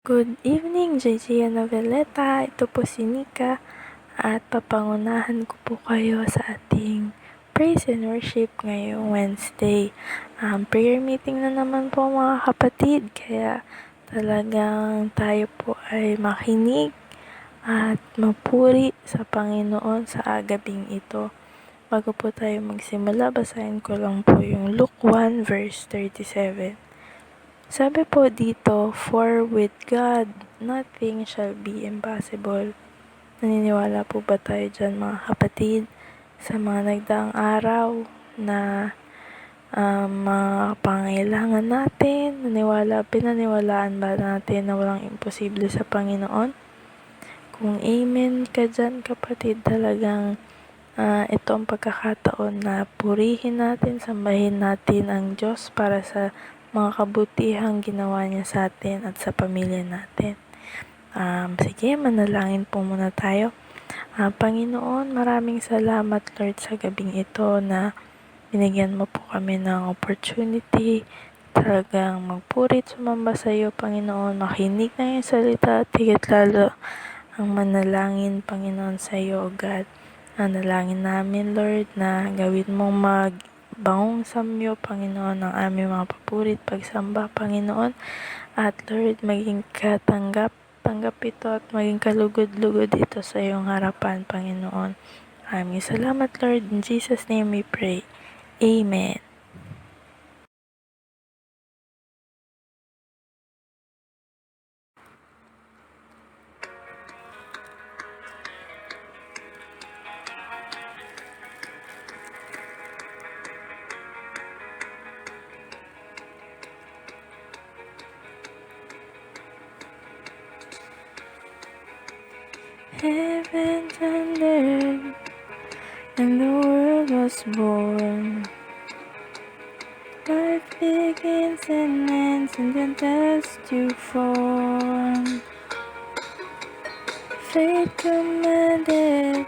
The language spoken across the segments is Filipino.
Good evening, JJ Noveleta. Ito po si Nika at papangunahan ko po kayo sa ating praise and worship ngayong Wednesday. Prayer meeting na naman po mga kapatid, kaya talagang tayo po ay makinig at mapuri sa Panginoon sa gabing ito. Bago po tayo magsimula, basahin ko lang po yung Luke 1 verse 37. Sabi po dito, for with God, nothing shall be impossible. Naniniwala po ba tayo dyan mga kapatid? Sa mga nagdaang araw na mga pangailangan natin, pinaniwalaan ba natin na walang imposible sa Panginoon? Kung amen ka dyan kapatid, talagang ito ang pagkakataon na purihin natin, sambahin natin ang Diyos para sa mga kabutihang ginawa niya sa atin at sa pamilya natin. Sige, manalangin po muna tayo. Panginoon, maraming salamat Lord sa gabing ito na binigyan mo po kami ng opportunity talagang magpurit, sumamba sa iyo Panginoon, makinig ng iyong salita at higit lalo ang manalangin Panginoon sa iyo o God. Nalangin namin Lord na gawin mong magbangong samyo Panginoon ang aming mga papurit, pagsamba Panginoon, at Lord maging tanggap ito at maging kalugod-lugod ito sa iyong harapan Panginoon. Aming salamat Lord, in Jesus name we pray. Amen. Heaven thundered, and the world was born. Life begins and ends in the dust you form. Fate commanded,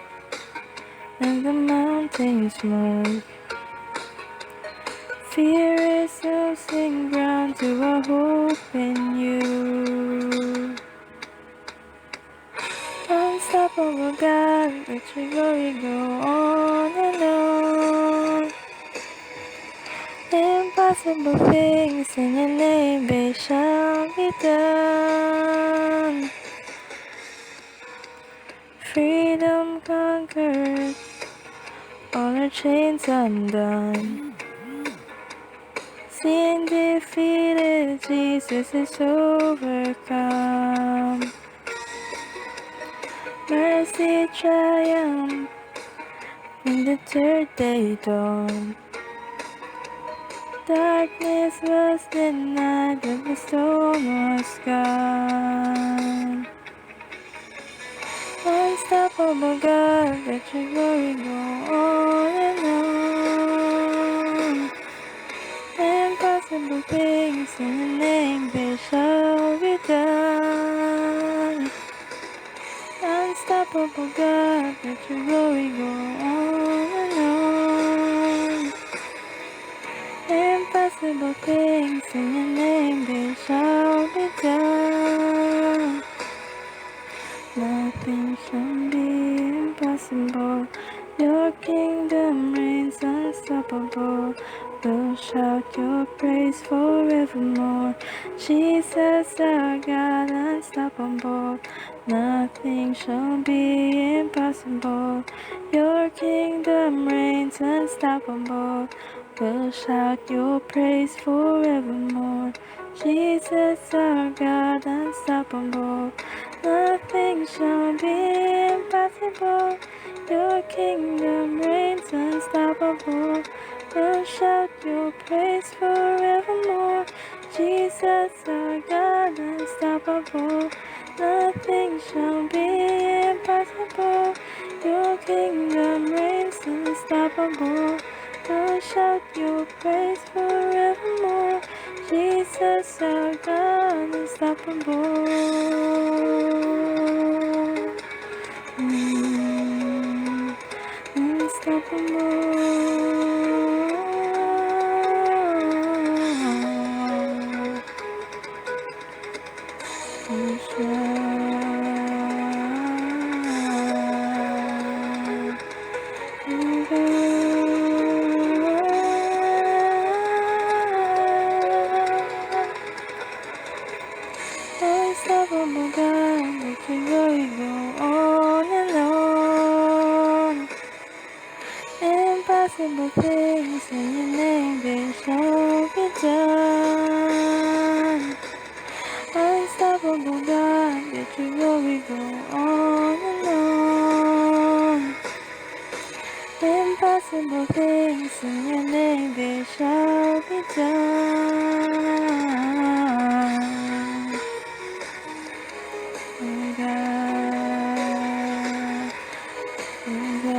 and the mountains move. Fear is losing ground to a hope in you. Unstoppable God, let your glory go on and on. Impossible things in your name, they shall be done. Freedom conquered, all our chains undone. Sin defeated, Jesus is overcome. Mercy triumphed in the third day dawn. Darkness was denied, but the storm was gone. Unstoppable God, let your glory go on and on. Impossible things in your name, they shall be done. Unstoppable God, let your glory go on and on. Impossible things in your name, they shall be done. Nothing shall be impossible. Your kingdom reigns unstoppable. We'll shout your praise forevermore. Jesus our God unstoppable. Nothing shall be impossible. Your kingdom reigns unstoppable. We'll shout your praise forevermore. Jesus our God unstoppable. Nothing shall be impossible. Your kingdom reigns unstoppable. We'll shout your praise forevermore. Jesus our God unstoppable. Nothing shall be impossible. Your kingdom reigns unstoppable. We'll shout your praise forevermore. Jesus our God unstoppable. Unstoppable. in your name, it shall be done. Unstoppable God, let your glory go on and on. Impossible things in your name, they shall be done. Oh God, oh God.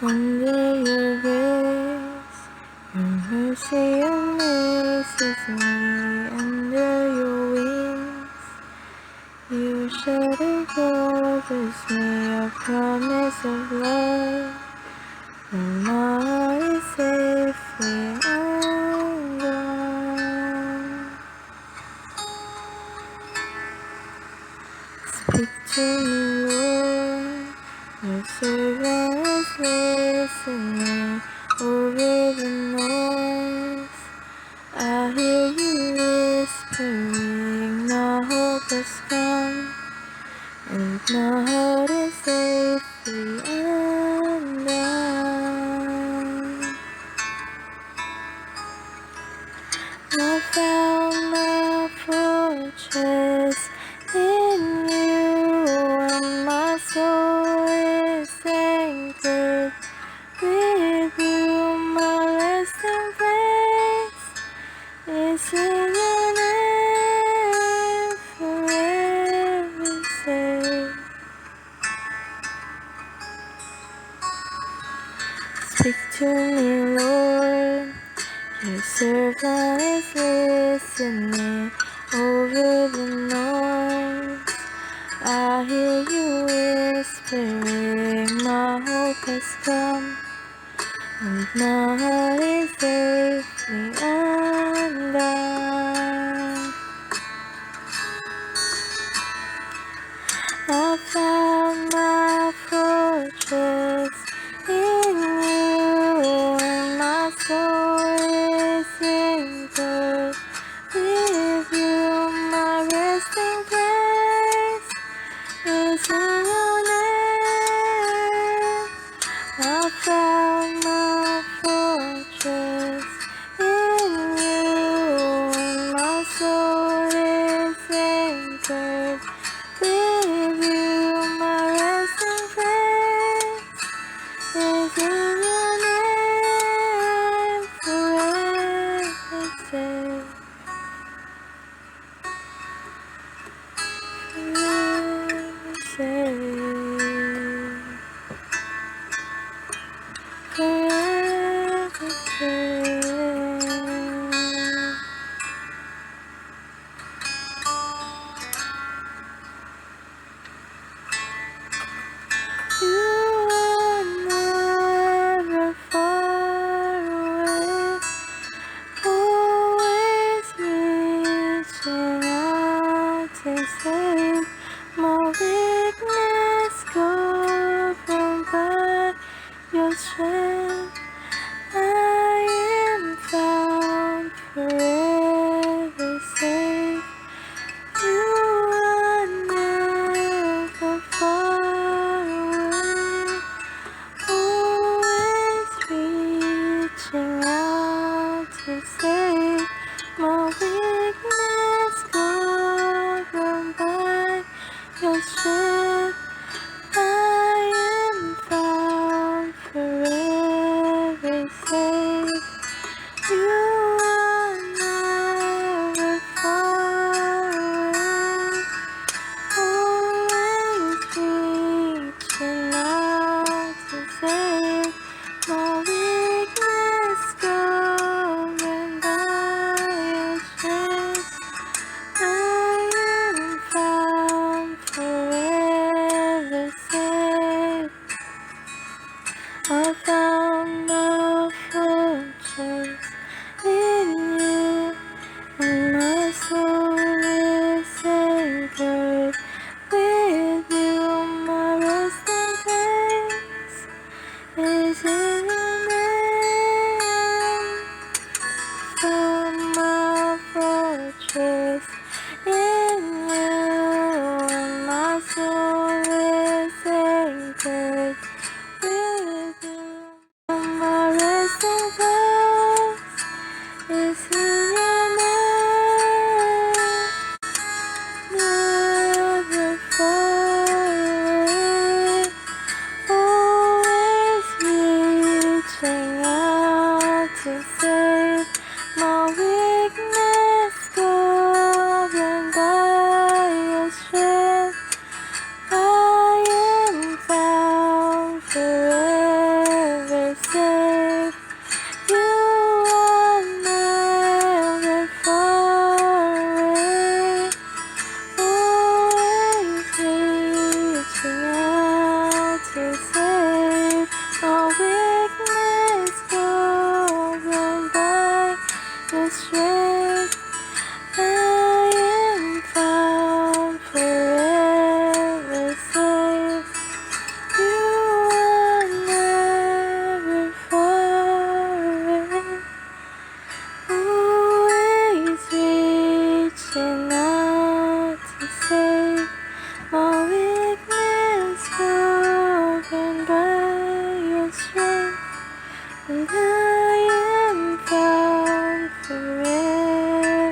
Under your grace, your mercy amazes me. Under your wings, your shadow covers me. A promise of love, and my heart is safely undone. Speak to me, Lord. Your servant is listening over the noise. I hear you whispering, my hope has come, and my heart is safely undone. I found my fortress in you, and my soul is anchored with you. My resting place is in your name, forever safe. Speak to me, Lord. Your servant is listening over the noise. I hear you whispering, my hope has come, and my heart is safely undone. I found my fortress in you, and my soul is anchored with you. My resting place is in your name. I found my fortress in you, and my soul is anchored with you. My resting place is in your name, forever safe.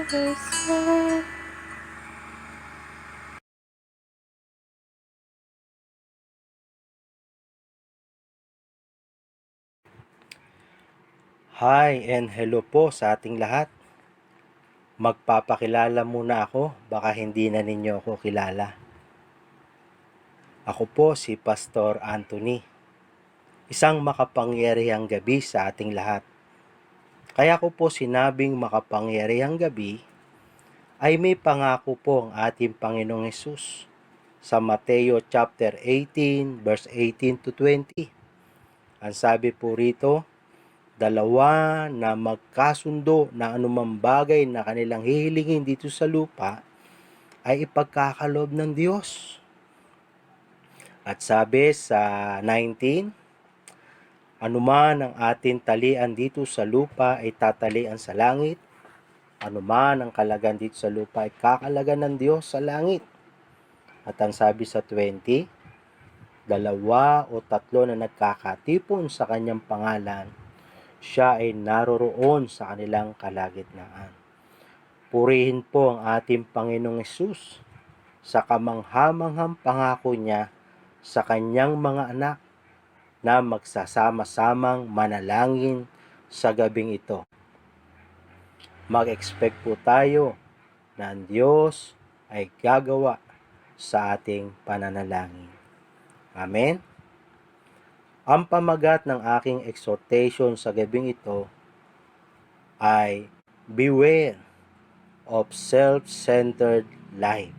other side. Hi and hello po sa ating lahat. Magpapakilala muna ako, baka hindi na ninyo ako kilala. Ako po si Pastor Anthony. Isang makapangyarihang gabi sa ating lahat. Kaya ko po sinabing makapangyarihang gabi ay may pangako po ang ating Panginoong Hesus sa Mateo chapter 18 verse 18 to 20. Ang sabi po rito, dalawa na magkasundo na anumang bagay na kanilang hihilingin dito sa lupa ay ipagkakaloob ng Diyos. At sabi sa 19, anuman ang ating talian dito sa lupa ay tatalian sa langit, anuman ang kalagan dito sa lupa ay kakalagan ng Diyos sa langit. At ang sabi sa 20, dalawa o tatlo na nagkakatipon sa kanyang pangalan, siya ay naroroon sa kanilang kalagitnaan. Purihin po ang ating Panginoong Hesus sa kamanghamanghang pangako niya sa kanyang mga anak na magsasama-samang manalangin sa gabing ito. Mag-expect po tayo na ang Diyos ay gagawa sa ating pananalangin. Amen? Ang pamagat ng aking exhortation sa gabing ito ay beware of self-centered life.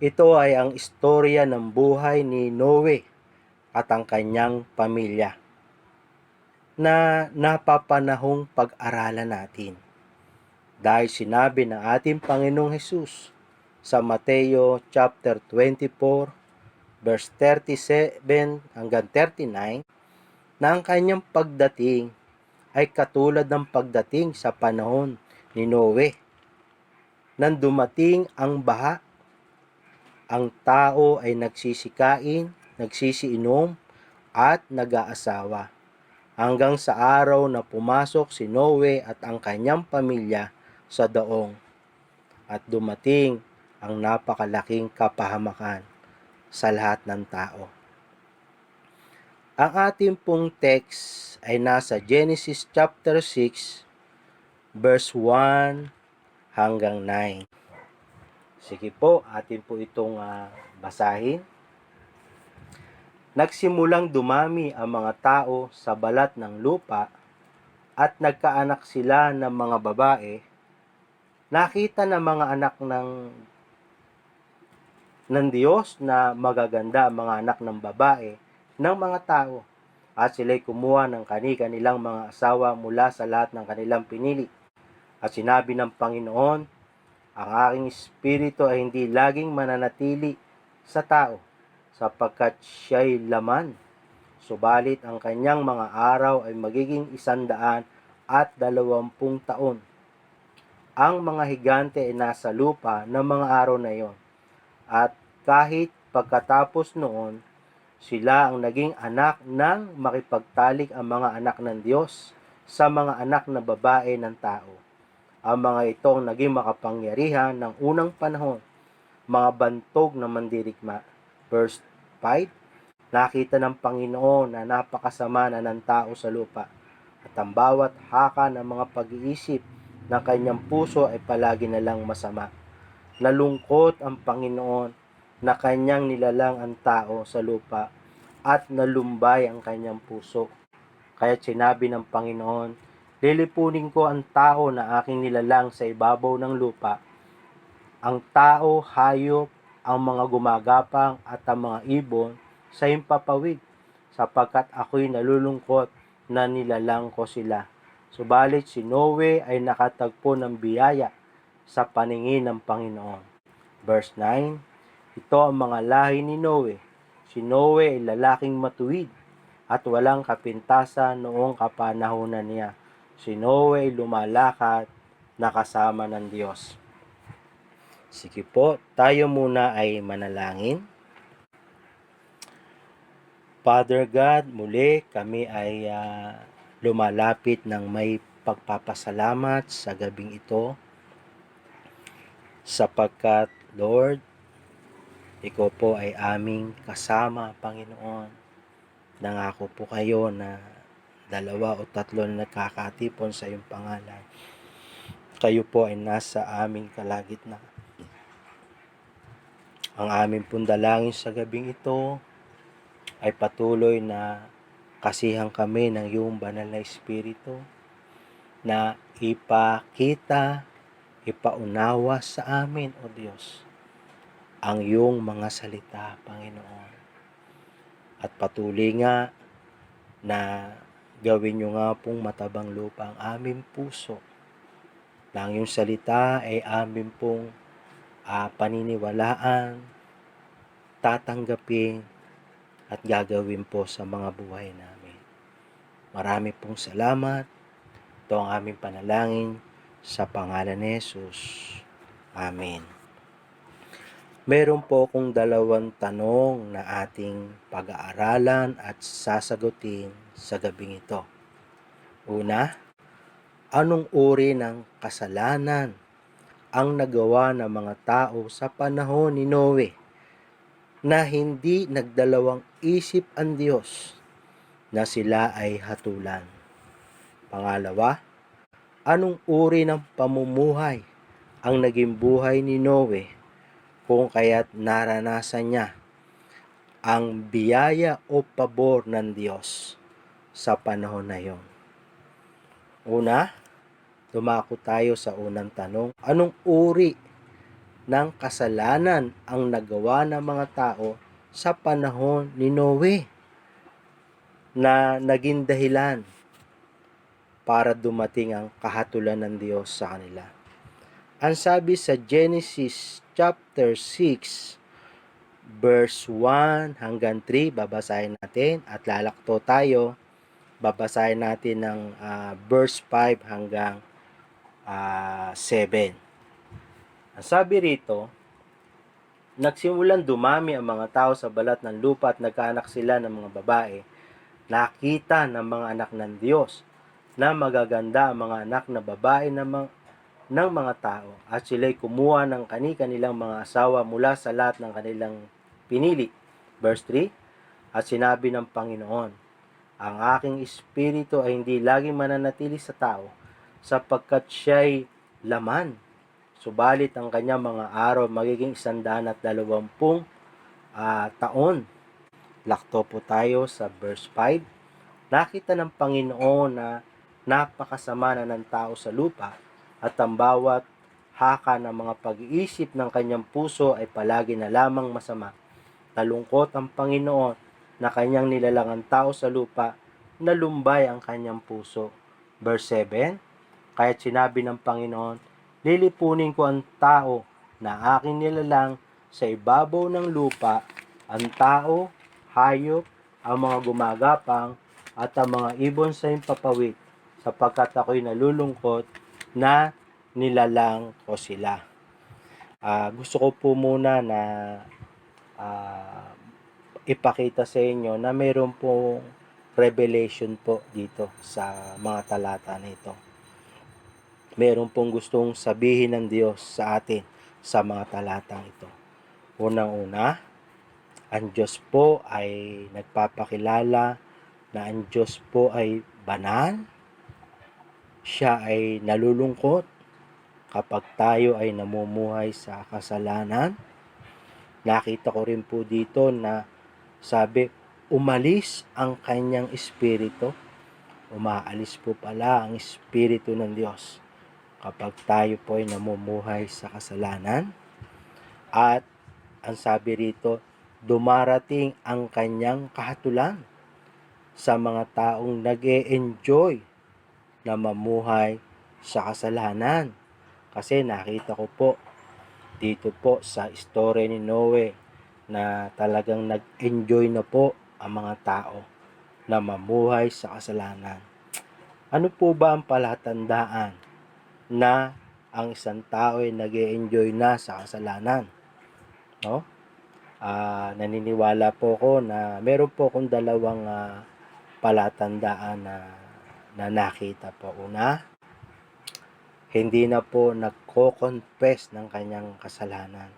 Ito ay ang istorya ng buhay ni Noe at ang kanyang pamilya na napapanahong pag-aralan natin. Dahil sinabi ng ating Panginoong Hesus sa Mateo chapter 24 verse 37 hanggang 39 na ang kanyang pagdating ay katulad ng pagdating sa panahon ni Noe. Nang dumating ang baha, ang tao ay nagsisikain, nagsisiinom at nag-aasawa hanggang sa araw na pumasok si Noe at ang kanyang pamilya sa daong at dumating ang napakalaking kapahamakan sa lahat ng tao. Ang ating pong text ay nasa Genesis chapter 6 verse 1 hanggang 9. Sige po, atin po itong basahin. Nagsimulang dumami ang mga tao sa balat ng lupa at nagkaanak sila ng mga babae. Nakita ng mga anak ng Diyos na magaganda ang mga anak ng babae ng mga tao at sila'y kumuha ng kani-kanilang mga asawa mula sa lahat ng kanilang pinili. At sinabi ng Panginoon, ang aking espiritu ay hindi laging mananatili sa tao sapagkat siya'y laman. Subalit ang kanyang mga araw ay magiging 120 taon. Ang mga higante ay nasa lupa ng mga araw na iyon. At kahit pagkatapos noon, sila ang naging anak ng makipagtalik ang mga anak ng Diyos sa mga anak na babae ng tao. Ang mga ito ang naging makapangyarihan ng unang panahon, mga bantog na mandirigma. Verse 5, nakita ng Panginoon na napakasama na ng tao sa lupa at ang bawat haka ng mga pag-iisip ng kanyang puso ay palagi na lang masama. Nalungkot ang Panginoon na kanyang nilalang ang tao sa lupa at nalumbay ang kanyang puso. Kaya't sinabi ng Panginoon, lilipunin ko ang tao na aking nilalang sa ibabaw ng lupa, ang tao, hayop, ang mga gumagapang at ang mga ibon sa himpapawid, sapagkat ako'y nalulungkot na nilalang ko sila. Subalit si Noe ay nakatagpo ng biyaya sa paningin ng Panginoon. Verse 9, ito ang mga lahi ni Noe. Si Noe ay lalaking matuwid at walang kapintasan noong kapanahunan niya. Si Noe ay lumalakad na kasama ng Diyos. Sige po, tayo muna ay manalangin. Father God, muli kami ay lumalapit ng may pagpapasalamat sa gabing ito sapagkat, Lord, Ikaw po ay aming kasama, Panginoon. Nangako po kayo na 2 o 3 na nagkakatipon sa iyong pangalan, kayo po ay nasa aming kalagitnaan. Ang aming pong dalangin sa gabing ito ay patuloy na kasihan kami ng iyong banal na Espiritu na ipakita, ipaunawa sa amin, O Diyos, ang iyong mga salita, Panginoon. At patuloy nga na gawin niyo nga pong matabang lupa ang aming puso, na ang iyong salita ay amin pong paniniwalaan, tatanggapin, at gagawin po sa mga buhay namin. Marami pong salamat. Ito ang aming panalangin sa pangalan ni Jesus. Amen. Meron po akong 2 tanong na ating pag-aaralan at sasagutin sa gabing ito. Una, anong uri ng kasalanan ang nagawa ng mga tao sa panahon ni Noe na hindi nagdalawang isip ang Diyos na sila ay hatulan? Pangalawa, anong uri ng pamumuhay ang naging buhay ni Noe kung kaya't naranasan niya ang biyaya o pabor ng Diyos sa panahon na yon? Una, dumako tayo sa unang tanong. Anong uri ng kasalanan ang nagawa ng mga tao sa panahon ni Noe na naging dahilan para dumating ang kahatulan ng Diyos sa kanila? Ang sabi sa Genesis chapter 6, verse 1 hanggang 3, babasahin natin at lalakto tayo. Babasahin natin ng verse 5 hanggang 7. Ang sabi rito, nagsimulang dumami ang mga tao sa balat ng lupa at nagkaanak sila ng mga babae. Nakita ng mga anak ng Diyos na magaganda ang mga anak na babae ng mga tao, at sila'y kumuha ng kani-kanilang mga asawa mula sa lahat ng kanilang pinili. Verse 3, at sinabi ng Panginoon, ang aking espiritu ay hindi laging mananatili sa tao, sapagkat siya'y laman. Subalit ang kanyang mga araw magiging 120 taon. Lakto po tayo sa verse 5. Nakita ng Panginoon na napakasama na ng tao sa lupa, at ang bawat haka ng mga pag-iisip ng kanyang puso ay palagi na lamang masama. Nalungkot ang Panginoon na kanyang nilalang ang tao sa lupa, nalumbay ang kanyang puso. Verse 7, kaya't sinabi ng Panginoon, lilipunin ko ang tao na aking nilalang sa ibabaw ng lupa, ang tao, hayop, ang mga gumagapang, at ang mga ibon sa impapawid, sapagkat ako'y nalulungkot na nilalang ko sila. Gusto ko po muna na ipakita sa inyo na mayroon pong revelation po dito sa mga talata na ito. Mayroon pong gustong sabihin ng Diyos sa atin sa mga talatang ito. Unang-una, ang Diyos po ay nagpapakilala na ang Diyos po ay banal. Siya ay nalulungkot kapag tayo ay namumuhay sa kasalanan. Nakita ko rin po dito na sabi, umalis ang kanyang espiritu. Umaalis po pala ang espiritu ng Diyos kapag tayo po ay namumuhay sa kasalanan. At ang sabi rito, dumarating ang kanyang kahatulan sa mga taong nag-e-enjoy na mamuhay sa kasalanan. Kasi nakita ko po dito po sa story ni Noe na talagang nag-enjoy na po ang mga tao na mamuhay sa kasalanan. Ano po ba ang palatandaan na ang isang tao ay nag-e-enjoy na sa kasalanan? No? Naniniwala po ko na meron po akong 2 palatandaan na nakita po. Una, hindi na po nagko-confess ng kanyang kasalanan.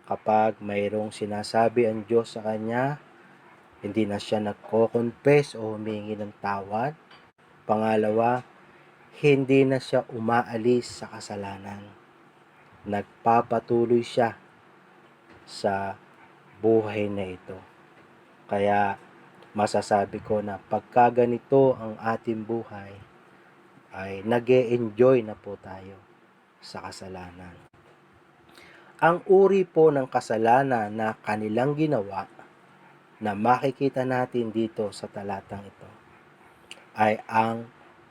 Kapag mayroong sinasabi ang Diyos sa kanya, hindi na siya nagko-confess o humingi ng tawad. Pangalawa, hindi na siya umaalis sa kasalanan. Nagpapatuloy siya sa buhay na ito. Kaya masasabi ko na pagka ganito ang ating buhay, ay nag-e-enjoy na po tayo sa kasalanan. Ang uri po ng kasalanan na kanilang ginawa na makikita natin dito sa talatang ito ay ang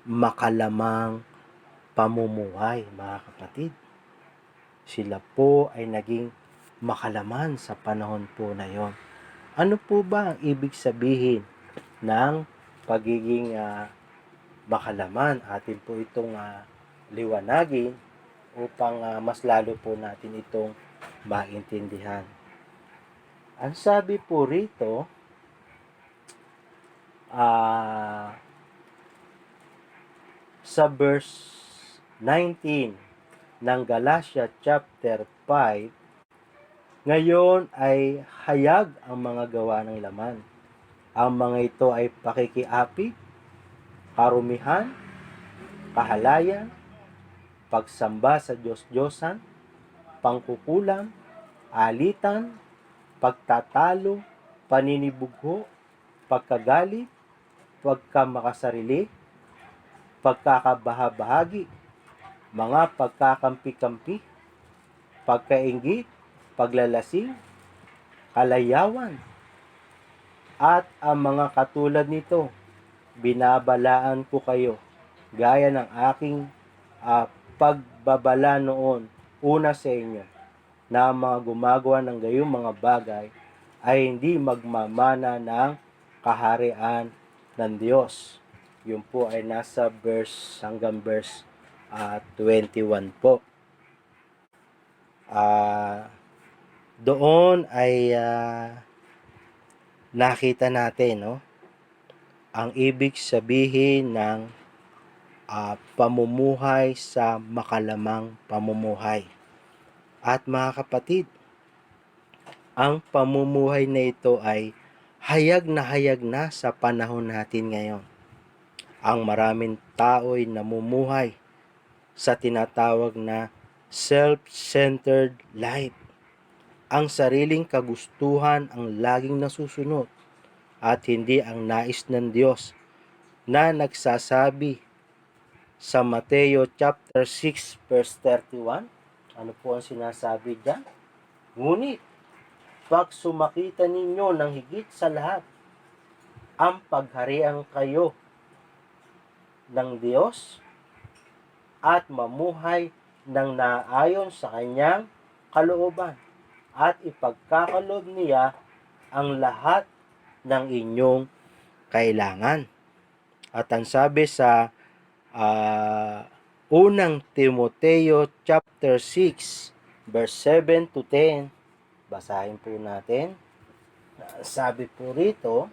makalamang pamumuhay, mga kapatid. Sila po ay naging makalaman sa panahon po na yon. Ano po ba ang ibig sabihin ng pagiging makalaman? Atin po itong liwanagin upang mas lalo po natin itong maintindihan. Ang sabi po rito, sa verse 19 ng Galatia chapter 5, ngayon ay hayag ang mga gawa ng laman. Ang mga ito ay pakikiapit, karumihan, kahalayan, pagsamba sa Diyos-Diyosan, pangkukulam, alitan, pagtatalo, paninibugho, pagkagalit, pagkamakasarili, pagkakabahabahagi, mga pagkakampi-kampi, pagkainggit, paglalasing, kalayawan, at ang mga katulad nito. Binabalaan ko kayo gaya ng aking pagbabala noon una sa inyo, na mga gumagawa ng gayong mga bagay ay hindi magmamana ng kaharian ng Diyos. Yun po ay nasa verse hanggang verse 21 po. Doon ay nakita natin, no, ang ibig sabihin ng pamumuhay sa makalamang pamumuhay. At mga kapatid, ang pamumuhay na ito ay hayag na sa panahon natin ngayon. Ang maraming tao'y namumuhay sa tinatawag na self-centered life. Ang sariling kagustuhan ang laging nasusunod at hindi ang nais ng Diyos na nagsasabi sa Mateo chapter 6 verse 31. Ano po ang sinasabi diyan? Ngunit pag sumakita ninyo ng higit sa lahat ang pagharian kayo ng Diyos at mamuhay ng naayon sa kanyang kalooban at ipagkakaloob niya ang lahat ng inyong kailangan. At ang sabi sa unang Timoteo chapter 6 verse 7 to 10, basahin po natin. Sabi po rito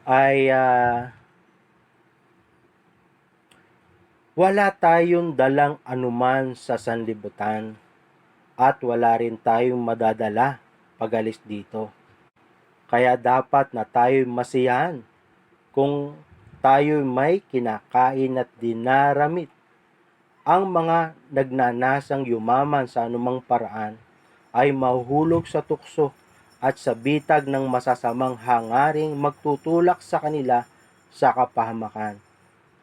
ay wala tayong dalang anuman sa sanlibutan at wala rin tayong madadala pagalis dito. Kaya dapat na tayo'y masiyahan kung tayo may kinakain at dinaramit. Ang mga nagnanasang yumaman sa anumang paraan ay mahuhulog sa tukso at sa bitag ng masasamang hangaring magtutulak sa kanila sa kapahamakan.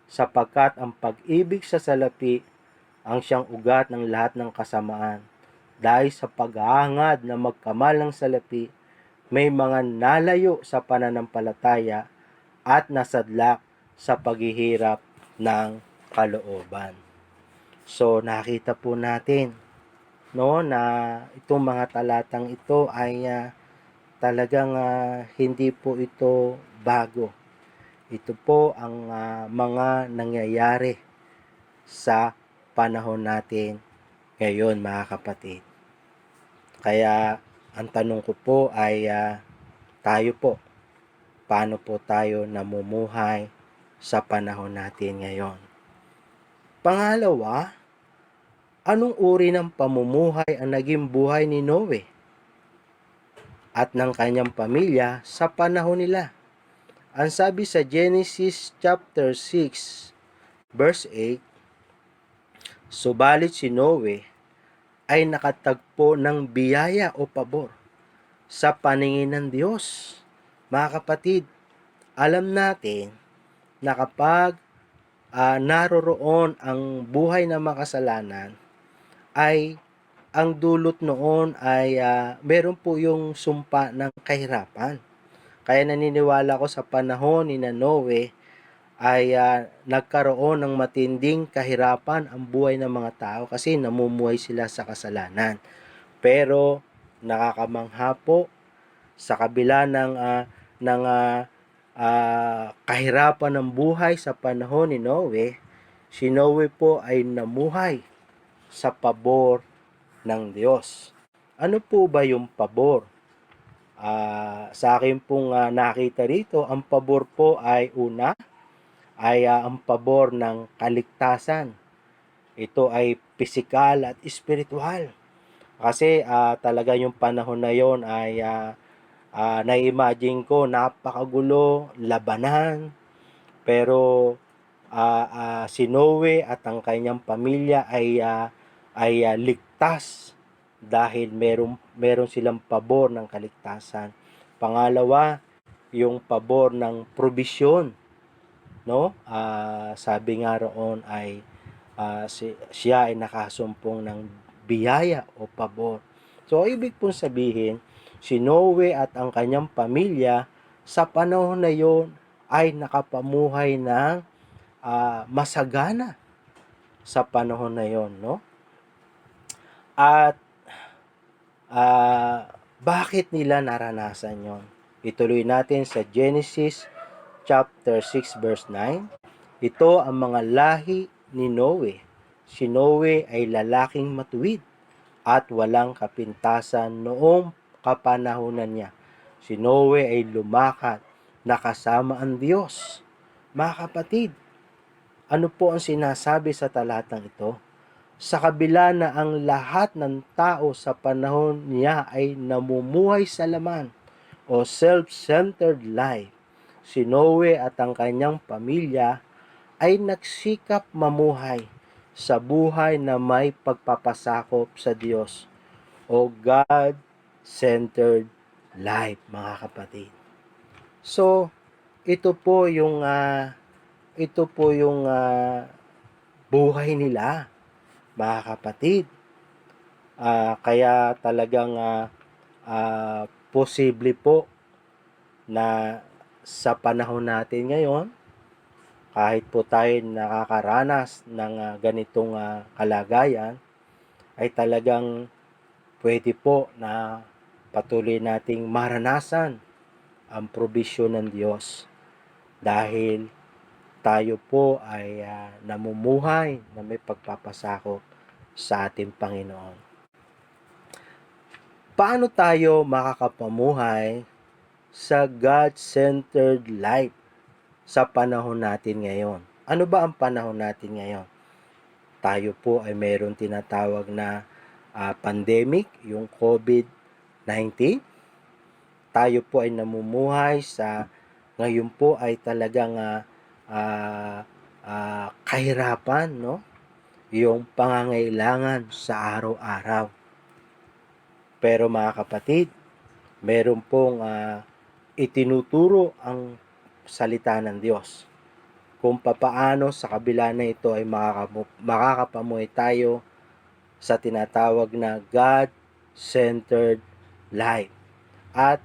Sapagkat ang pag-ibig sa salapi ang siyang ugat ng lahat ng kasamaan. Dahil sa paghahangad na magkamal ng salapi, may mga nalayo sa pananampalataya at nasadlak sa paghihirap ng kalooban. So nakita po natin, no, na itong mga talatang ito ay talagang hindi po ito bago. Ito po ang mga nangyayari sa panahon natin ngayon, mga kapatid. Kaya ang tanong ko po ay tayo po, paano po tayo namumuhay sa panahon natin ngayon? Pangalawa, anong uri ng pamumuhay ang naging buhay ni Noe at ng kanyang pamilya sa panahon nila? Ang sabi sa Genesis chapter 6 verse 8, subalit si Noe ay nakatagpo ng biyaya o pabor sa paningin ng Diyos. Mga kapatid, alam natin na kapag naroroon ang buhay na makasalanan, ay ang dulot noon ay meron po yung sumpa ng kahirapan. Kaya naniniwala ko sa panahon ni Noe ay nagkaroon ng matinding kahirapan ang buhay ng mga tao kasi namumuhay sila sa kasalanan. Pero nakakamangha po, sa kabila ng kahirapan ng buhay sa panahon ni Noe, si Noe po ay namuhay sa pabor ng Diyos. Ano po ba yung pabor? Sa akin pong nakita rito, ang pabor po ay una, ay ang pabor ng kaligtasan. Ito ay pisikal at espiritual. Kasi talaga yung panahon na yon ay na-imagine ko napakagulo, labanan, pero si Noe at ang kanyang pamilya ay ligtas dahil meron silang pabor ng kaligtasan. Pangalawa, yung pabor ng probisyon, no? Sabi nga roon ay siya ay nakasumpong ng biyaya o pabor. So ibig pong sabihin, si Noe at ang kanyang pamilya sa panahon na yon ay nakapamuhay ng masagana sa panahon na yon, no? At bakit nila naranasan yon? Ituloy natin sa Genesis chapter 6 verse 9. Ito ang mga lahi ni Noe. Si Noe ay lalaking matuwid at walang kapintasan noong kapanahunan niya. Si Noe ay lumakad na kasama ang Diyos. Mga kapatid, ano po ang sinasabi sa talatang ito? Sa kabila na ang lahat ng tao sa panahon niya ay namumuhay sa laman o self-centered life, si Noe at ang kanyang pamilya ay nagsikap mamuhay sa buhay na may pagpapasakop sa Diyos o God-centered life, mga kapatid. So, ito po yung buhay nila, mga kapatid. Kaya talagang posible po na sa panahon natin ngayon, kahit po tayo nakakaranas ng ganitong kalagayan, ay talagang pwede po na patuloy nating maranasan ang probisyon ng Diyos dahil tayo po ay namumuhay na may pagpapasakop sa ating Panginoon. Paano tayo makakapamuhay sa God-centered life sa panahon natin ngayon? Ano ba ang panahon natin ngayon? Tayo po ay mayroon tinatawag na pandemic, yung COVID-19. Tayo po ay namumuhay sa ngayon po ay talagang kahirapan, no? Yung pangangailangan sa araw-araw. Pero mga kapatid, meron pong itinuturo ang salita ng Diyos kung papaano sa kabila na ito ay makakapamuhay tayo sa tinatawag na God-centered life. At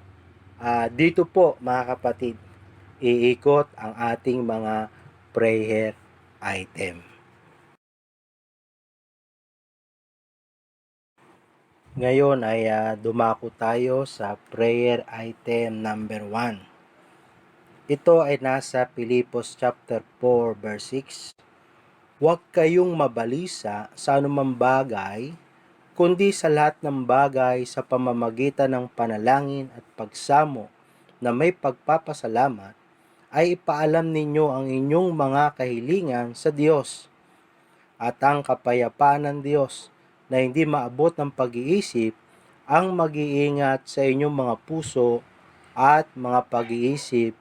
dito po, mga kapatid, iikot ang ating mga prayer item. Ngayon ay dumako tayo sa prayer item number 1. Ito ay nasa Filipos chapter 4 verse 6. Huwag kayong mabalisa sa anumang bagay, kundi sa lahat ng bagay sa pamamagitan ng panalangin at pagsamo na may pagpapasalamat, ay ipaalam ninyo ang inyong mga kahilingan sa Diyos. at ang kapayapaan ng Diyos na hindi maabot ng pag-iisip ang mag-iingat sa inyong mga puso at mga pag-iisip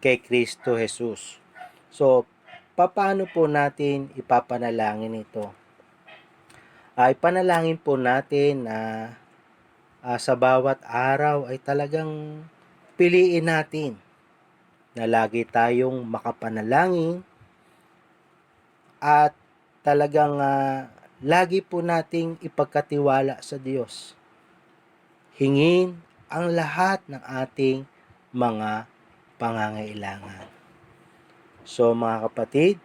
kay Kristo Jesus. So, paano po natin ipapanalangin ito? Ay panalangin po natin na sa bawat araw ay talagang piliin natin na lagi tayong makapanalangin at talagang lagi po nating ipagkatiwala sa Diyos. Hingin ang lahat ng ating mga pangangailangan. So mga kapatid,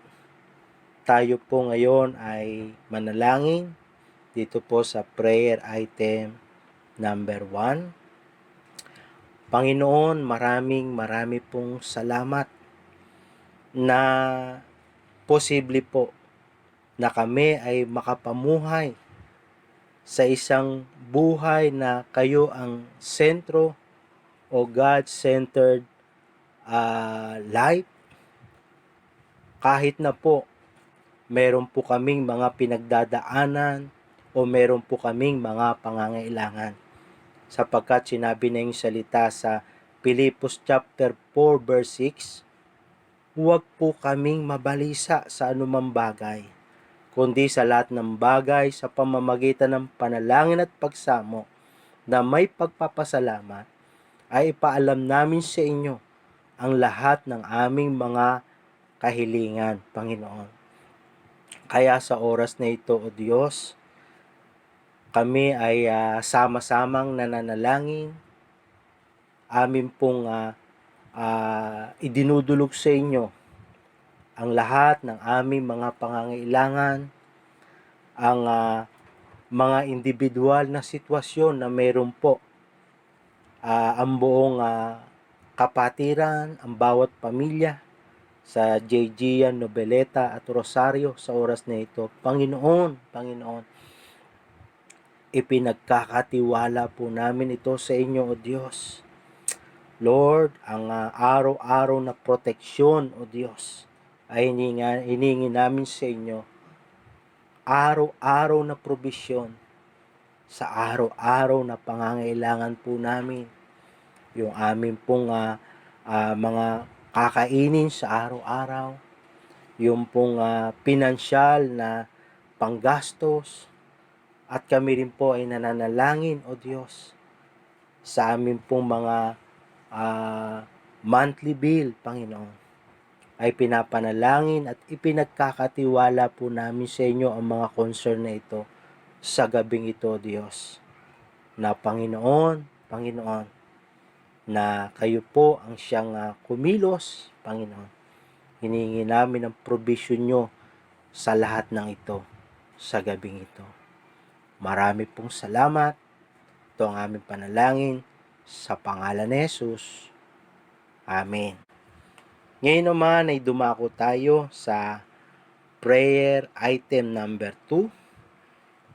tayo po ngayon ay manalangin dito po sa prayer item number 1. Panginoon, marami pong salamat na posible po na kami ay makapamuhay sa isang buhay na kayo ang sentro o God-centered life. Kahit na po meron po kaming mga pinagdadaanan o meron po kaming mga pangangailangan. Sapagkat sinabi na yung salita sa Pilipos chapter 4 verse 6, huwag po kaming mabalisa sa anumang bagay, kundi sa lahat ng bagay sa pamamagitan ng panalangin at pagsamo na may pagpapasalamat ay ipaalam namin sa inyo ang lahat ng aming mga kahilingan, Panginoon. Kaya sa oras na ito, O Diyos, kami ay sama-samang nananalangin. Amin pong idinudulog sa inyo ang lahat ng aming mga pangangailangan, ang mga individual na sitwasyon na meron po ang buong kapatiran, ang bawat pamilya sa JG, Nobeleta at Rosario sa oras na ito. Panginoon, ipinagkakatiwala po namin ito sa inyo, O Diyos. Lord, ang araw-araw na proteksyon, O Diyos, ay hiningi namin sa inyo. Araw-araw na probisyon sa araw-araw na pangangailangan po namin. Yung amin pong mga kakainin sa araw-araw, yung pong pinansyal na panggastos, at kami rin po ay nananalangin, O Diyos, sa amin pong mga monthly bill, Panginoon, ay pinapanalangin at ipinagkakatiwala po namin sa inyo ang mga concern na ito sa gabing ito, Diyos. Na Panginoon, na kayo po ang siyang kumilos, Panginoon. Hinihingi namin ang provision nyo sa lahat ng ito, sa gabing ito. Marami pong salamat. Ito ang aming panalangin sa pangalan ni Jesus. Amen. Ngayon naman ay dumako tayo sa prayer item number 2.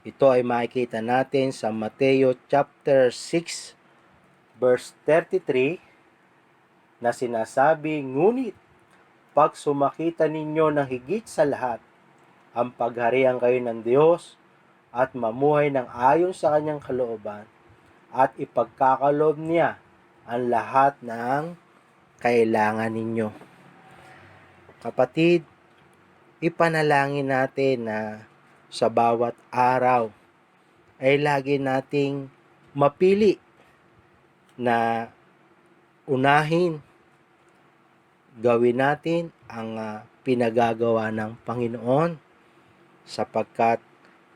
Ito ay makikita natin sa Mateo chapter 6 verse 33 na sinasabi, ngunit pag sumakita ninyo ng higit sa lahat ang pagharian kayo ng Diyos at mamuhay ng ayon sa kanyang kalooban at ipagkakaloob niya ang lahat ng kailangan ninyo. Kapatid, ipanalangin natin na sa bawat araw ay lagi nating mapili na unahin, gawin natin ang pinagagawa ng Panginoon, sapagkat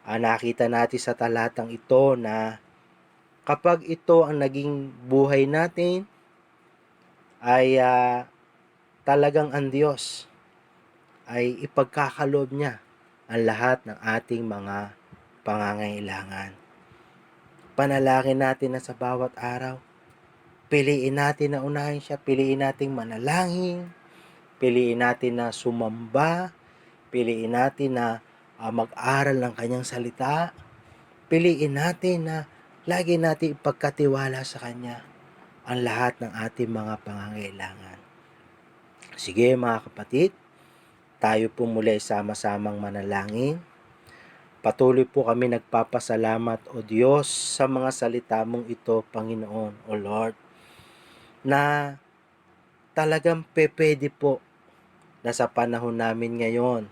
nakita natin sa talatang ito na kapag ito ang naging buhay natin ay talagang ang Diyos ay ipagkakaloob niya ang lahat ng ating mga pangangailangan. Panalangin natin na sa bawat araw, piliin natin na unahin siya, piliin natin manalangin, piliin natin na sumamba, piliin natin na mag-aral ng kanyang salita, piliin natin na lagi natin ipagkatiwala sa kanya ang lahat ng ating mga pangangailangan. Sige mga kapatid, tayo po muli sama-samang manalangin. Patuloy po kami nagpapasalamat, O Diyos, sa mga salita mong ito, Panginoon, O Lord, na talagang pwede po na sa panahon namin ngayon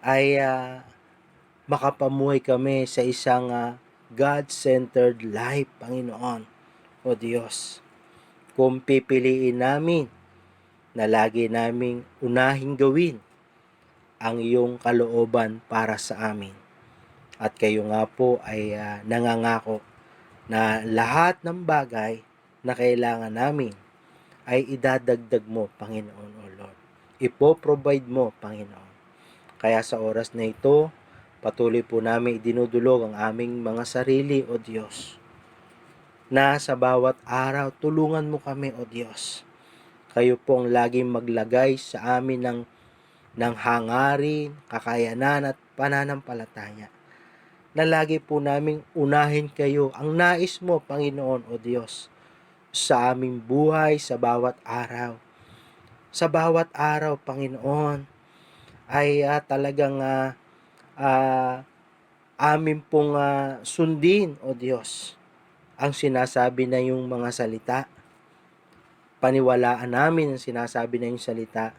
ay makapamuhay kami sa isang God-centered life, Panginoon, O Diyos. Kung pipiliin namin na lagi naming unahing gawin ang iyong kalooban para sa amin. At kayo nga po ay nangangako na lahat ng bagay na kailangan namin ay idadagdag mo, Panginoon, O Lord. Ipo-provide mo, Panginoon. Kaya sa oras na ito, patuloy po namin idinudulog ang aming mga sarili, O Diyos, na sa bawat araw, tulungan mo kami, O Diyos. Kayo pong laging maglagay sa amin ng hangarin, kakayanan at pananampalataya. Na lagi po naming unahin kayo, ang nais mo, Panginoon, O Diyos, sa aming buhay, sa bawat araw. Sa bawat araw, Panginoon, ay talagang amin pong sundin, O Diyos, ang sinasabi na yung mga salita. Paniwalaan namin ang sinasabi na yung salita.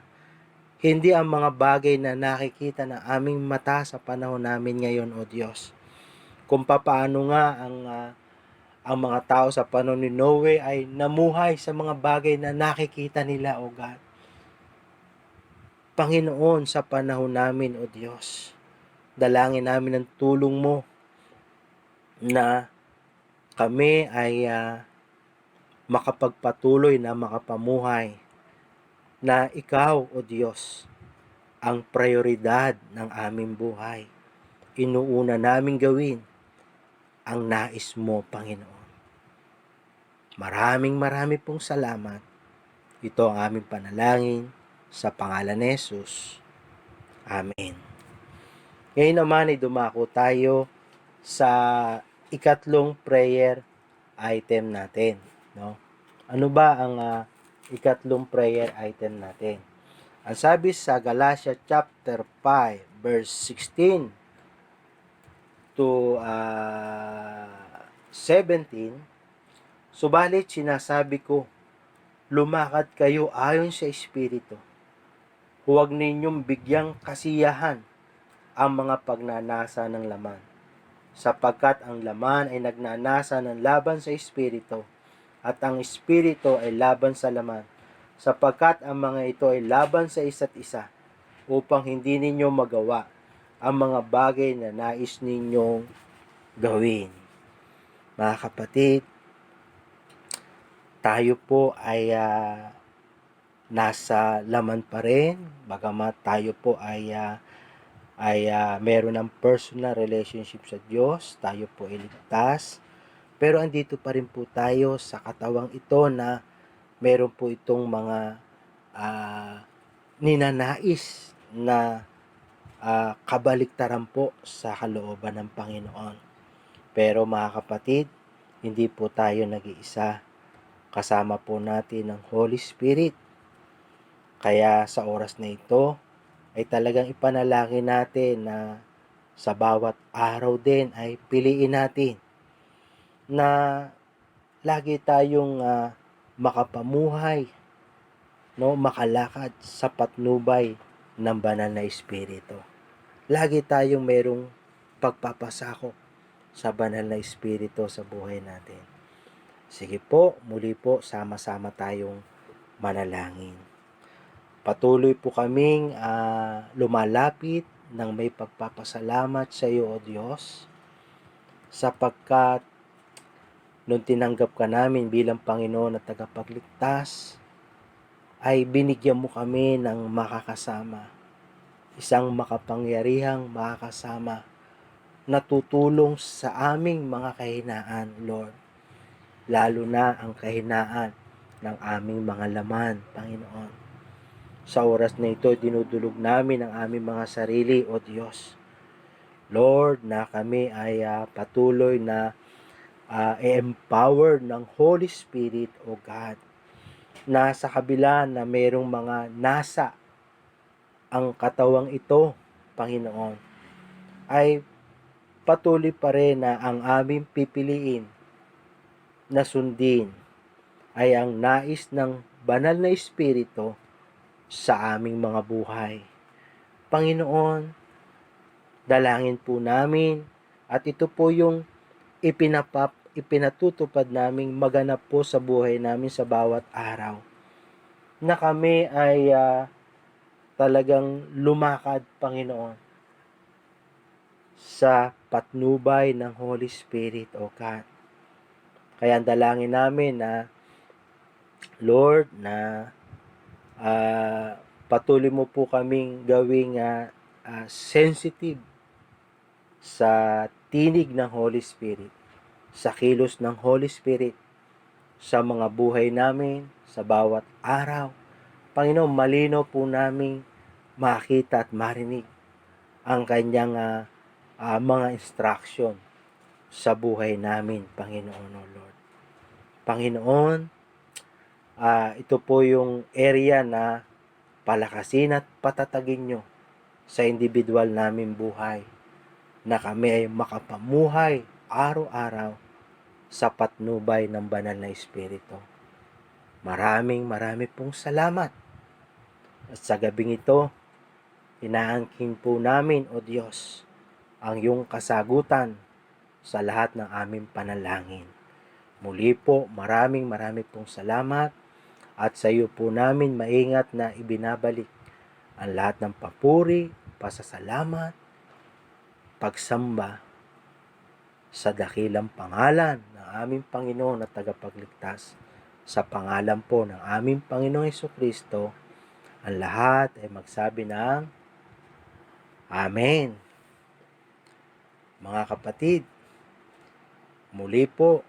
Hindi ang mga bagay na nakikita ng aming mata sa panahon namin ngayon, O Diyos. Kung papaano nga ang mga tao sa panahon ni Noe ay namuhay sa mga bagay na nakikita nila, O God. Panginoon, sa panahon namin, O Diyos, dalangin namin ang tulong mo na kami ay makapagpatuloy na makapamuhay na ikaw, O Diyos, ang prioridad ng aming buhay. Inuuna namin gawin ang nais mo, Panginoon. Maraming pong salamat. Ito ang aming panalangin sa pangalan ni Jesus. Amen. Ngayon naman ay dumako tayo sa ikatlong prayer item natin, no? Ano ba ang ikatlong prayer item natin? Ang sabi sa Galatia chapter 5 verse 16 to 17, subalit sinasabi ko, lumakad kayo ayon sa Espiritu. Huwag ninyong bigyang kasiyahan ang mga pagnanasa ng laman, sapagkat ang laman ay nagnanasa ng laban sa Espiritu, at ang Espiritu ay laban sa laman, sapagkat ang mga ito ay laban sa isa't isa, upang hindi ninyo magawa ang mga bagay na nais ninyong gawin. Mga kapatid, tayo po ay nasa laman pa rin, bagamat tayo po ay meron ng personal relationship sa Diyos, tayo po ay ligtas, pero andito pa rin po tayo sa katawang ito na meron po itong mga ninanais na kabaliktaran po sa kalooban ng Panginoon. Pero mga kapatid, hindi po tayo nag-iisa. Kasama po natin ang Holy Spirit. Kaya sa oras na ito, ay talagang ipanalangin natin na sa bawat araw din ay piliin natin na lagi tayong makapamuhay, no, makalakad sa patnubay ng banal na Espiritu. Lagi tayong merong pagpapasakop sa banal na Espiritu sa buhay natin. Sige po, muli po, sama-sama tayong manalangin. Patuloy po kaming lumalapit ng may pagpapasalamat sa iyo, O Diyos, sapagkat nung tinanggap ka namin bilang Panginoon at tagapagligtas, ay binigyan mo kami ng makakasama. Isang makapangyarihang makakasama na tutulong sa aming mga kahinaan, Lord. Lalo na ang kahinaan ng aming mga laman, Panginoon. Sa oras na ito, dinudulog namin ang aming mga sarili, O Diyos. Lord, na kami ay patuloy na empowered ng Holy Spirit, O God, na sa kabila na mayroong mga nasa ang katawang ito, Panginoon, ay patuloy pa rin na ang aming pipiliin na sundin ay ang nais ng banal na Espiritu sa aming mga buhay. Panginoon, dalangin po namin at ito po yung ipinatutupad naming maganap po sa buhay namin sa bawat araw. Na kami ay talagang lumakad, Panginoon, sa patnubay ng Holy Spirit, O God. Kaya ang dalangin namin na, Lord, na patuloy mo po kaming gawing sensitive sa tinig ng Holy Spirit, sa kilos ng Holy Spirit, sa mga buhay namin, sa bawat araw. Panginoon, malinaw po namin makita at marinig ang kanyang mga instruction sa buhay namin, Panginoon, O Lord. Panginoon, ito po yung area na palakasin at patatagin nyo sa individual namin buhay, na kami ay makapamuhay araw-araw sa patnubay ng banal na Espiritu. Maraming pong salamat. At sa gabing ito, inaangkin po namin, O Diyos, ang iyong kasagutan sa lahat ng aming panalangin. Muli po, maraming pong salamat at sa iyo po namin maingat na ibinabalik ang lahat ng papuri, pasasalamat, pagsamba sa dakilang pangalan ng aming Panginoon at tagapagligtas. Sa pangalan po ng aming Panginoong Jesucristo, ang lahat ay magsabi ng Amen. Mga kapatid, muli po,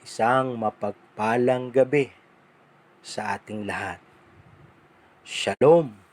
isang mapagpalang gabi sa ating lahat. Shalom!